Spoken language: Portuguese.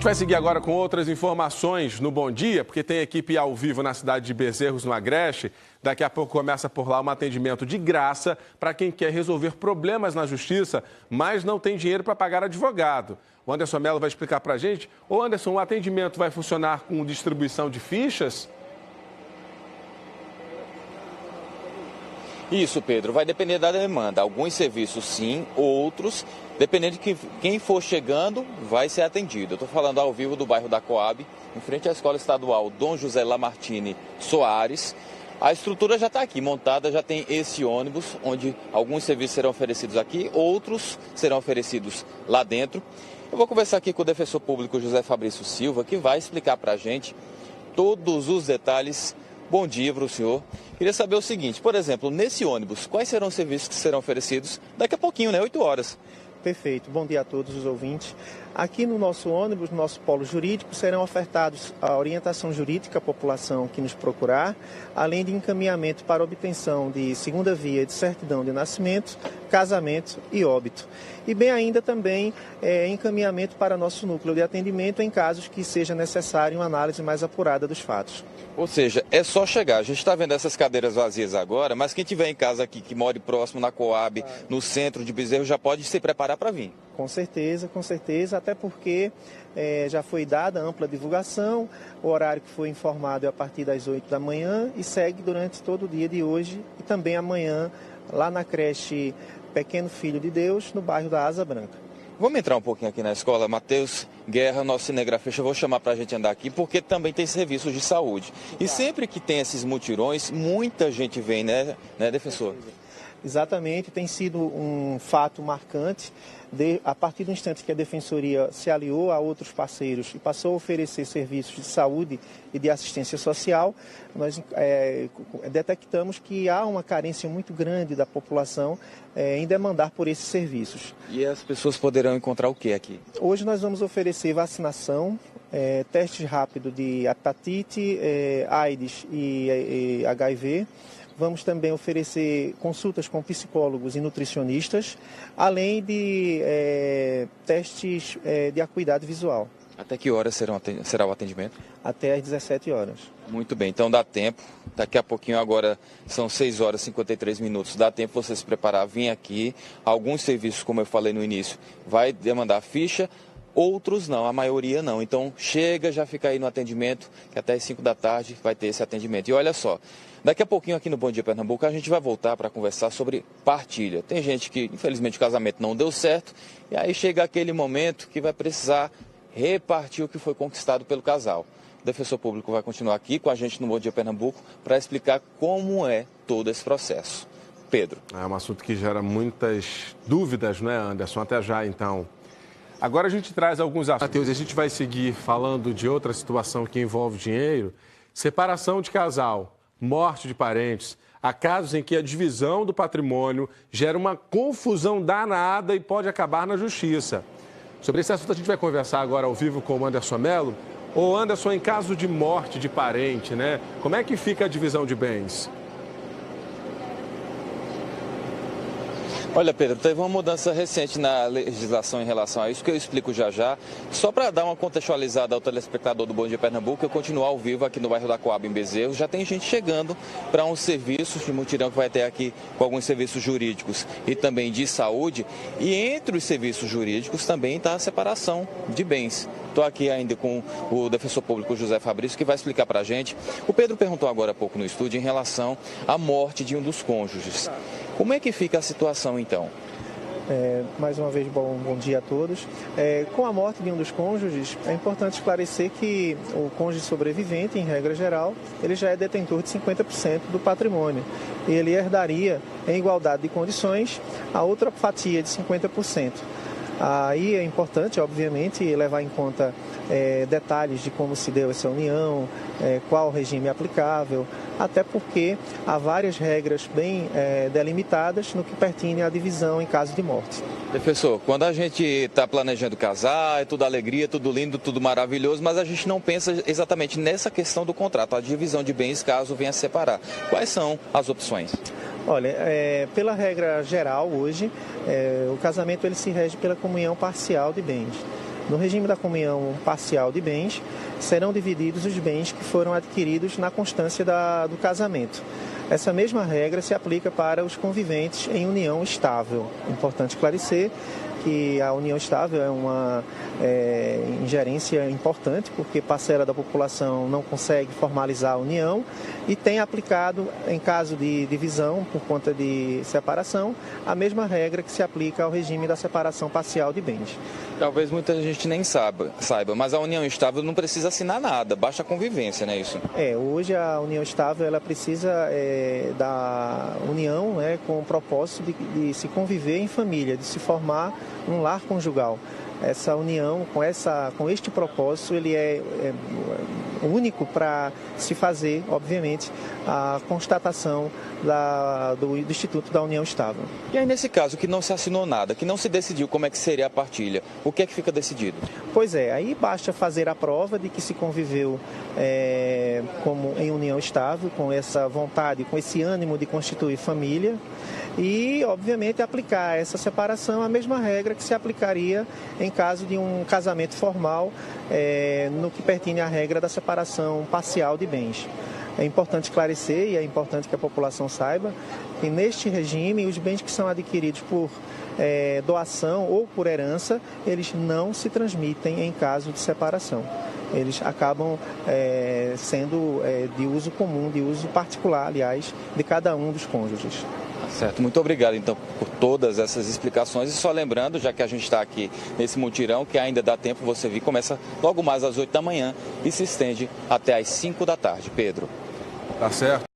vai seguir agora com outras informações no Bom Dia, porque tem equipe ao vivo na cidade de Bezerros, no Agreste. Daqui a pouco começa por lá um atendimento de graça para quem quer resolver problemas na justiça, mas não tem dinheiro para pagar advogado. O Anderson Mello vai explicar para a gente. Ô Anderson, o atendimento vai funcionar com distribuição de fichas? Isso, Pedro, vai depender da demanda. Alguns serviços sim, outros, dependendo de quem for chegando, vai ser atendido. Eu estou falando ao vivo do bairro da Coab, em frente à Escola Estadual Dom José Lamartine Soares. A estrutura já está aqui montada, já tem esse ônibus, onde alguns serviços serão oferecidos aqui, outros serão oferecidos lá dentro. Eu vou conversar aqui com o defensor público José Fabrício Silva, que vai explicar para a gente todos os detalhes. Bom dia para o senhor. Queria saber o seguinte, por exemplo, nesse ônibus, quais serão os serviços que serão oferecidos daqui a pouquinho, né? 8 horas. Perfeito. Bom dia a todos os ouvintes. Aqui no nosso ônibus, no nosso polo jurídico, serão ofertados a orientação jurídica à população que nos procurar, além de encaminhamento para obtenção de segunda via de certidão de nascimento, casamento e óbito. E bem ainda também encaminhamento para nosso núcleo de atendimento em casos que seja necessário uma análise mais apurada dos fatos. Ou seja, é só chegar. A gente está vendo essas cadeiras vazias agora, mas quem tiver em casa aqui, que more próximo na Coab, no centro de Bezerro, já pode se preparar para vir. Com certeza, até porque já foi dada ampla divulgação, o horário que foi informado é a partir das 8 da manhã e segue durante todo o dia de hoje e também amanhã lá na creche Pequeno Filho de Deus, no bairro da Asa Branca. Vamos entrar um pouquinho aqui na escola. Matheus Guerra, nosso cinegrafista, eu vou chamar para a gente andar aqui, porque também tem serviços de saúde. E sempre que tem esses mutirões, muita gente vem, né defensor? Exatamente, tem sido um fato marcante. A partir do instante que a Defensoria se aliou a outros parceiros e passou a oferecer serviços de saúde e de assistência social, nós detectamos que há uma carência muito grande da população em demandar por esses serviços. E as pessoas poderão encontrar o que aqui? Hoje nós vamos oferecer vacinação, testes rápidos de hepatite, AIDS e HIV. Vamos também oferecer consultas com psicólogos e nutricionistas, além de testes de acuidade visual. Até que horas será o atendimento? Até às 17 horas. Muito bem, então dá tempo. Daqui a pouquinho, agora são 6 horas e 53 minutos. Dá tempo você se preparar, vir aqui. Alguns serviços, como eu falei no início, vai demandar ficha. Outros não, a maioria não. Então chega, já fica aí no atendimento, que até às 5 da tarde vai ter esse atendimento. E olha só, daqui a pouquinho aqui no Bom Dia Pernambuco a gente vai voltar para conversar sobre partilha. Tem gente que, infelizmente, o casamento não deu certo, e aí chega aquele momento que vai precisar repartir o que foi conquistado pelo casal. O defensor público vai continuar aqui com a gente no Bom Dia Pernambuco para explicar como é todo esse processo. Pedro. É um assunto que gera muitas dúvidas, não é, Anderson? Até já, então. Agora a gente traz alguns assuntos. Matheus, a gente vai seguir falando de outra situação que envolve dinheiro. Separação de casal, morte de parentes. Há casos em que a divisão do patrimônio gera uma confusão danada e pode acabar na justiça. Sobre esse assunto a gente vai conversar agora ao vivo com o Anderson Mello. Ô Anderson, em caso de morte de parente, né? Como é que fica a divisão de bens? Olha, Pedro, teve uma mudança recente na legislação em relação a isso, que eu explico já já. Só para dar uma contextualizada ao telespectador do Bom Dia Pernambuco, eu continuo ao vivo aqui no bairro da Coab, em Bezerros. Já tem gente chegando para uns serviços de mutirão que vai ter aqui com alguns serviços jurídicos e também de saúde. E entre os serviços jurídicos também está a separação de bens. Estou aqui ainda com o defensor público José Fabrício, que vai explicar para a gente. O Pedro perguntou agora há pouco no estúdio em relação à morte de um dos cônjuges. Como é que fica a situação, então? Mais uma vez, bom dia a todos. Com a morte de um dos cônjuges, é importante esclarecer que o cônjuge sobrevivente, em regra geral, ele já é detentor de 50% do patrimônio. E ele herdaria, em igualdade de condições, a outra fatia de 50%. Aí é importante, obviamente, levar em conta detalhes de como se deu essa união, qual o regime aplicável, até porque há várias regras bem delimitadas no que pertine à divisão em caso de morte. Professor, quando a gente está planejando casar, é tudo alegria, tudo lindo, tudo maravilhoso, mas a gente não pensa exatamente nessa questão do contrato, a divisão de bens caso venha a separar. Quais são as opções? Olha, pela regra geral hoje, o casamento ele se rege pela comunhão parcial de bens. No regime da comunhão parcial de bens, serão divididos os bens que foram adquiridos na constância do casamento. Essa mesma regra se aplica para os conviventes em união estável. Importante esclarecer que a união estável é uma ingerência importante, porque parcela da população não consegue formalizar a união e tem aplicado, em caso de divisão por conta de separação, a mesma regra que se aplica ao regime da separação parcial de bens. Talvez muita gente nem saiba, mas a união estável não precisa assinar nada, basta a convivência, não é isso? Hoje a união estável ela precisa da união, com o propósito de se conviver em família, de se formar um lar conjugal. Essa união, com este propósito, ele é único para se fazer, obviamente, a constatação do Instituto da União Estável. E aí, nesse caso, que não se assinou nada, que não se decidiu como é que seria a partilha, o que é que fica decidido? Pois é, aí basta fazer a prova de que se conviveu como em união estável, com essa vontade, com esse ânimo de constituir família e, obviamente, aplicar essa separação a mesma regra que se aplicaria em caso de um casamento formal, no que pertine à regra da separação parcial de bens. É importante esclarecer e é importante que a população saiba que neste regime os bens que são adquiridos por doação ou por herança, eles não se transmitem em caso de separação. Eles acabam sendo de uso comum, de uso particular, aliás, de cada um dos cônjuges. Certo, muito obrigado então por todas essas explicações e só lembrando, já que a gente está aqui nesse mutirão, que ainda dá tempo você vir, começa logo mais às 8 da manhã e se estende até às 5 da tarde. Pedro. Tá certo.